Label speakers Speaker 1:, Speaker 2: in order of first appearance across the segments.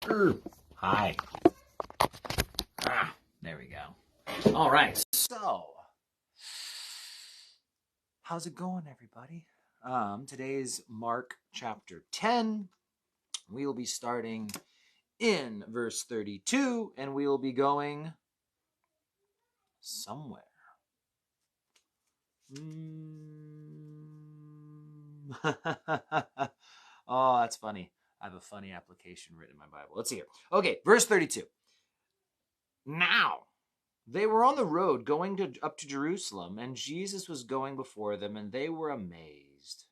Speaker 1: Hi. There we go. All right. So, how's it going, everybody? Today's Mark chapter 10. We will be starting in verse 32, and we will be going somewhere. Oh, that's funny. I have a funny application written in my Bible. Let's see here. Okay, verse 32. Now, they were on the road going up to Jerusalem, and Jesus was going before them, and they were amazed.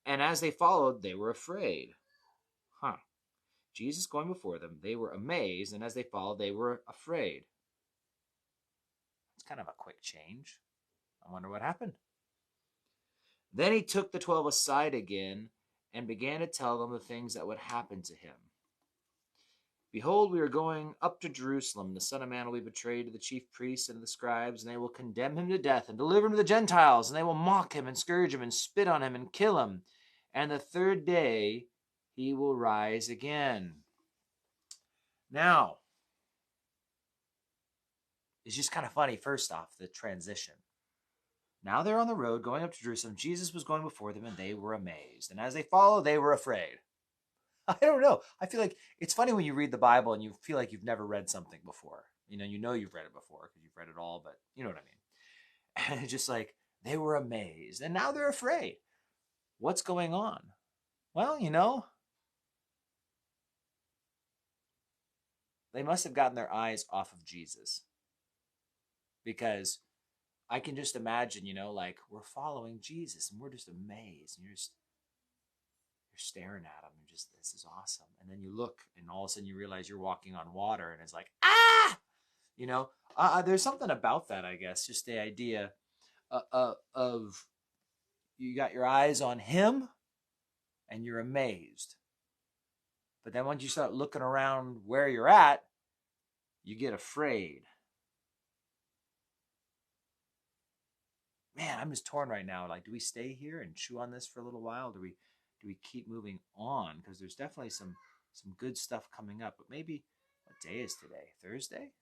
Speaker 1: And as they followed, they were afraid. Jesus going before them, they were amazed, and as they followed, they were afraid. It's kind of a quick change. I wonder what happened. Then he took the 12 aside again and began to tell them the things that would happen to him. Behold, we are going up to Jerusalem. The Son of Man will be betrayed to the chief priests and the scribes, and they will condemn him to death and deliver him to the Gentiles, and they will mock him and scourge him and spit on him and kill him. And the third day he will rise again. Now, it's just kind of funny, first off, the transition. Now they're on the road going up to Jerusalem. Jesus was going before them, and they were amazed. And as they followed, they were afraid. I don't know. I feel like it's funny when you read the Bible and you feel like you've never read something before. You know you've read it before because you've read it all, but you know what I mean. And it's just like they were amazed, and now they're afraid. What's going on? Well, they must have gotten their eyes off of Jesus, because I can just imagine, like we're following Jesus and we're just amazed, and you're staring at him and just, this is awesome. And then you look and all of a sudden you realize you're walking on water, and it's like, there's something about that, I guess, just the idea of you got your eyes on him and you're amazed. But then once you start looking around where you're at, you get afraid. Man, I'm just torn right now. Like, do we stay here and chew on this for a little while? Do we keep moving on? Because there's definitely some good stuff coming up. But maybe, what day is today? Thursday?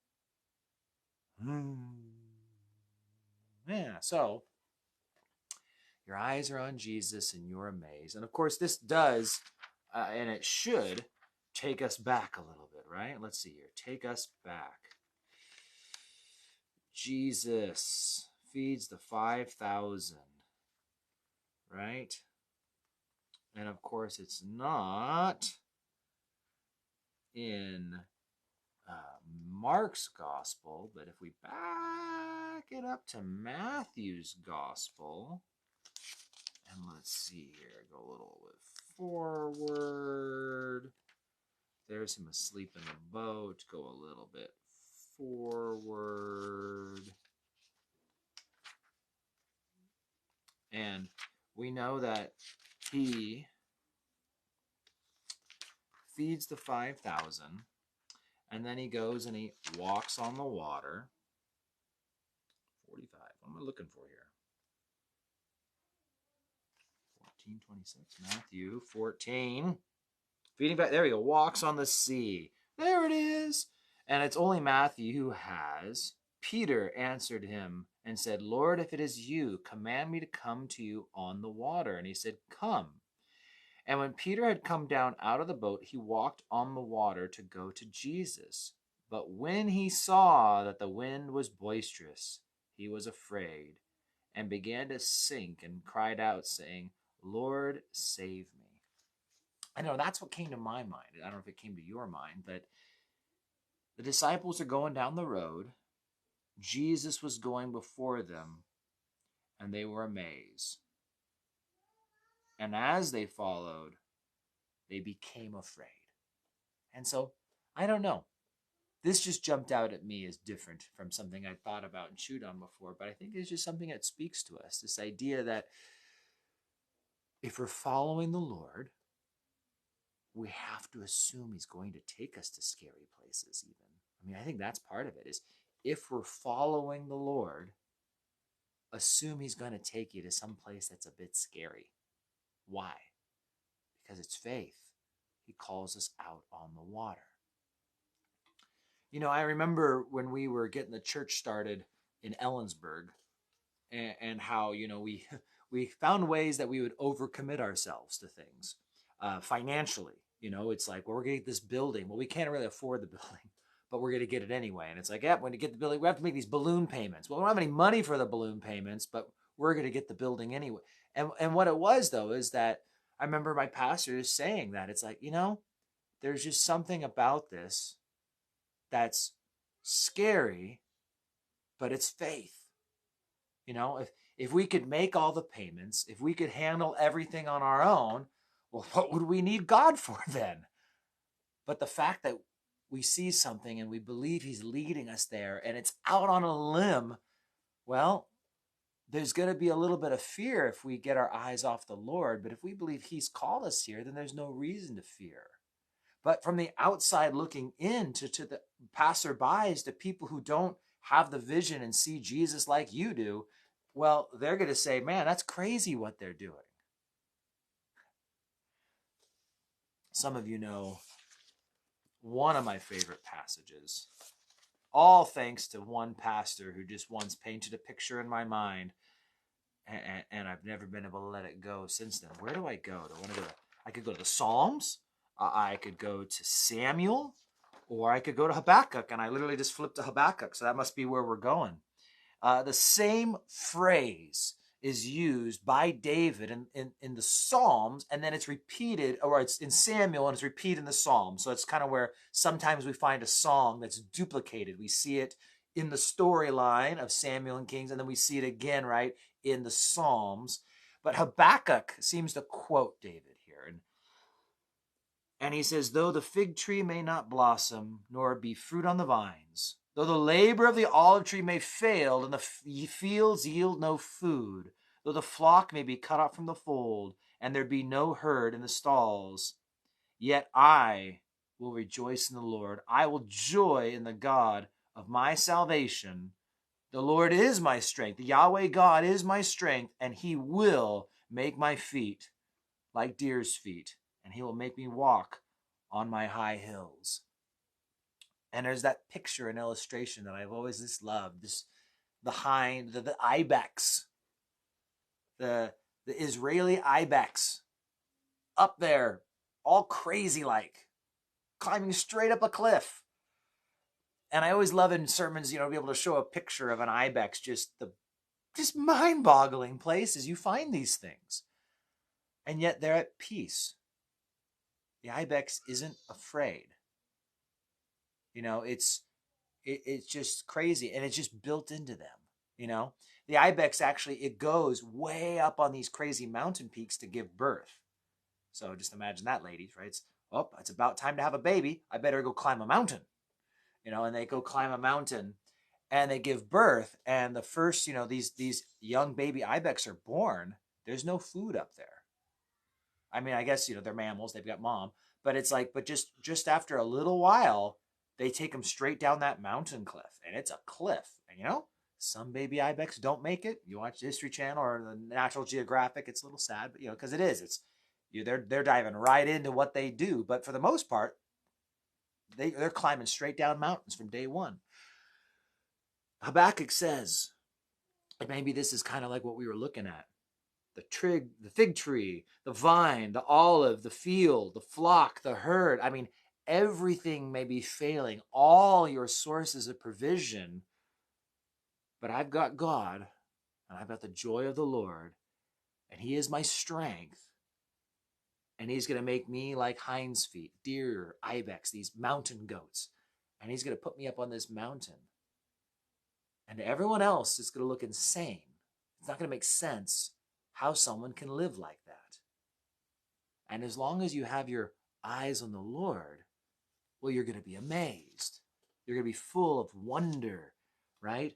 Speaker 1: Yeah, so your eyes are on Jesus and you're amazed. And of course, this does, and it should, take us back a little bit, right? Let's see here. Take us back. Jesus feeds the 5,000, right? And of course, it's not in Mark's gospel, but if we back it up to Matthew's gospel, and let's see here, go a little bit forward. There's him asleep in the boat. Go a little bit forward. And we know that he feeds the 5,000, and then he goes and he walks on the water. 45. What am I looking for here? 14:26. Matthew 14. Feeding back. There we go. Walks on the sea. There it is. And it's only Matthew who has. Peter answered him and said, Lord, if it is you, command me to come to you on the water. And he said, come. And when Peter had come down out of the boat, he walked on the water to go to Jesus. But when he saw that the wind was boisterous, he was afraid and began to sink and cried out, saying, Lord, save me. I know that's what came to my mind. I don't know if it came to your mind, but the disciples are going down the road. Jesus was going before them, and they were amazed. And as they followed, they became afraid. And so, I don't know. This just jumped out at me as different from something I'd thought about and chewed on before, but I think it's just something that speaks to us. This idea that if we're following the Lord, we have to assume he's going to take us to scary places even. I mean, I think that's part of it, is if we're following the Lord, assume he's going to take you to some place that's a bit scary. Why? Because it's faith. He calls us out on the water. You know, I remember when we were getting the church started in Ellensburg, and how, you know, we found ways that we would overcommit ourselves to things financially. You know, it's like, well, we're going to get this building. Well, we can't really afford the building, but we're going to get it anyway. And it's like, yeah, when you get the building, we have to make these balloon payments. Well, we don't have any money for the balloon payments, but we're going to get the building anyway. And what it was, though, is that I remember my pastor just saying that it's like, you know, there's just something about this that's scary, but it's faith. You know, if we could make all the payments, if we could handle everything on our own, well, what would we need God for then? But the fact that we see something and we believe he's leading us there and it's out on a limb, well, there's going to be a little bit of fear if we get our eyes off the Lord. But if we believe he's called us here, then there's no reason to fear. But from the outside looking in to the passerbys, to people who don't have the vision and see Jesus like you do, well, they're going to say, man, that's crazy what they're doing. Some of you know one of my favorite passages, all thanks to one pastor who just once painted a picture in my mind, and I've never been able to let it go since then. Where do I go? I could go to the Psalms, I could go to Samuel, or I could go to Habakkuk, and I literally just flipped to Habakkuk, so that must be where we're going. The same phrase is used by David in the Psalms, and then it's repeated, or it's in Samuel, and it's repeated in the Psalms. So it's kind of where sometimes we find a song that's duplicated. We see it in the storyline of Samuel and Kings, and then we see it again, right, in the Psalms. But Habakkuk seems to quote David here, and he says, though the fig tree may not blossom, nor be fruit on the vines, though the labor of the olive tree may fail, and the fields yield no food, though the flock may be cut off from the fold, and there be no herd in the stalls, yet I will rejoice in the Lord. I will joy in the God of my salvation. The Lord is my strength. The Yahweh God is my strength, and he will make my feet like deer's feet, and he will make me walk on my high hills. And there's that picture and illustration that I've always just loved. The ibex, the Israeli ibex, up there, all crazy like, climbing straight up a cliff. And I always love in sermons, you know, to be able to show a picture of an ibex, just mind-boggling places you find these things. And yet they're at peace. The ibex isn't afraid. You know, it's just crazy, and it's just built into them. You know, the ibex actually, it goes way up on these crazy mountain peaks to give birth. So just imagine that, ladies, right? It's about time to have a baby. I better go climb a mountain. You know, and they go climb a mountain, and they give birth. And the first, you know, these young baby ibex are born. There's no food up there. I mean, I guess, you know, they're mammals. They've got mom, but it's like, but just after a little while, they take them straight down that mountain cliff, and it's a cliff. And you know, some baby ibex don't make it. You watch the History Channel or the National Geographic, it's a little sad, but you know, because they're diving right into what they do. But for the most part, they're climbing straight down mountains from day one. Habakkuk says, and maybe this is kind of like what we were looking at. The fig tree, the vine, the olive, the field, the flock, the herd. I mean, everything may be failing, all your sources of provision, but I've got God, and I've got the joy of the Lord, and he is my strength, and he's going to make me like hinds feet, deer, ibex, these mountain goats, and he's going to put me up on this mountain. And to everyone else, it's going to look insane. It's not going to make sense how someone can live like that. And as long as you have your eyes on the Lord, well, you're going to be amazed. You're going to be full of wonder, right?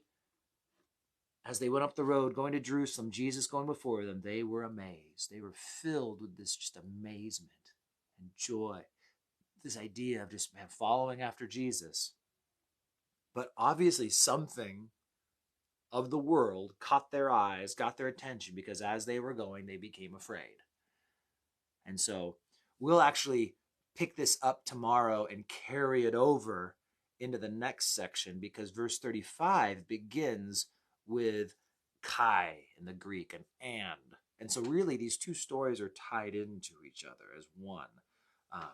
Speaker 1: As they went up the road going to Jerusalem, Jesus going before them, they were amazed. They were filled with this just amazement and joy. This idea of just following after Jesus. But obviously something of the world caught their eyes, got their attention, because as they were going, they became afraid. And so we'll actually pick this up tomorrow and carry it over into the next section, because verse 35 begins with kai in the Greek, and. And so really these two stories are tied into each other as one. Um,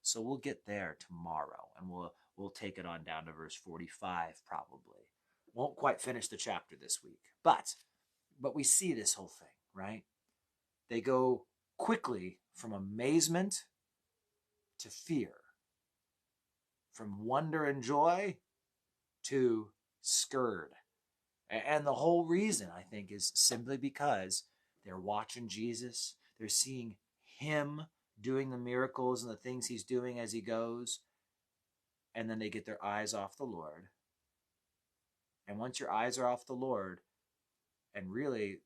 Speaker 1: so we'll get there tomorrow, and we'll take it on down to verse 45 probably. Won't quite finish the chapter this week, but we see this whole thing, right? They go quickly from amazement to fear, from wonder and joy to scared. And the whole reason, I think, is simply because they're watching Jesus. They're seeing him doing the miracles and the things he's doing as he goes. And then they get their eyes off the Lord. And once your eyes are off the Lord, and really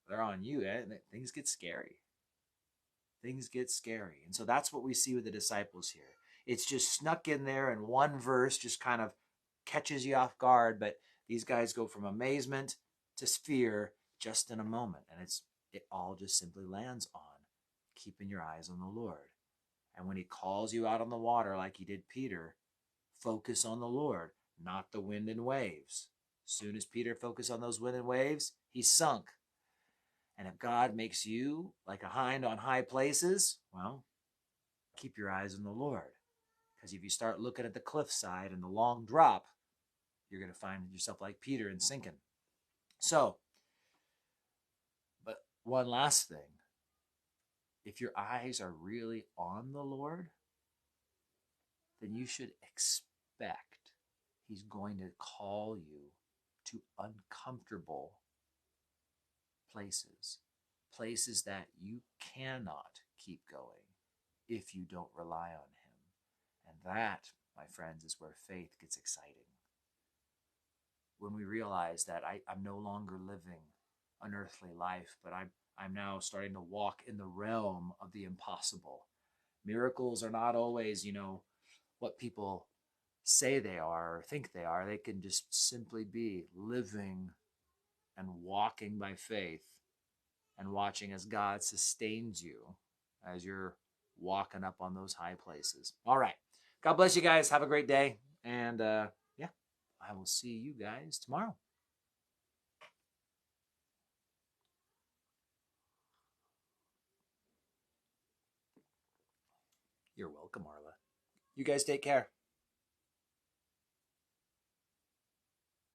Speaker 1: they're on you, things get scary. Things get scary. And so that's what we see with the disciples here. It's just snuck in there, and one verse just kind of catches you off guard, but these guys go from amazement to fear just in a moment. And it all just simply lands on keeping your eyes on the Lord. And when he calls you out on the water like he did Peter, focus on the Lord, not the wind and waves. As soon as Peter focused on those wind and waves, he sunk. And if God makes you like a hind on high places, well, keep your eyes on the Lord. Because if you start looking at the cliffside and the long drop, you're going to find yourself like Peter and sinking. So, but one last thing. If your eyes are really on the Lord, then you should expect he's going to call you to uncomfortable places, places that you cannot keep going if you don't rely on him. And that, my friends, is where faith gets exciting. When we realize that I'm no longer living an earthly life, but I'm now starting to walk in the realm of the impossible. Miracles are not always, what people say they are or think they are. They can just simply be living and walking by faith and watching as God sustains you as you're walking up on those high places. All right. God bless you guys. Have a great day. And yeah, I will see you guys tomorrow. You're welcome, Marla. You guys take care.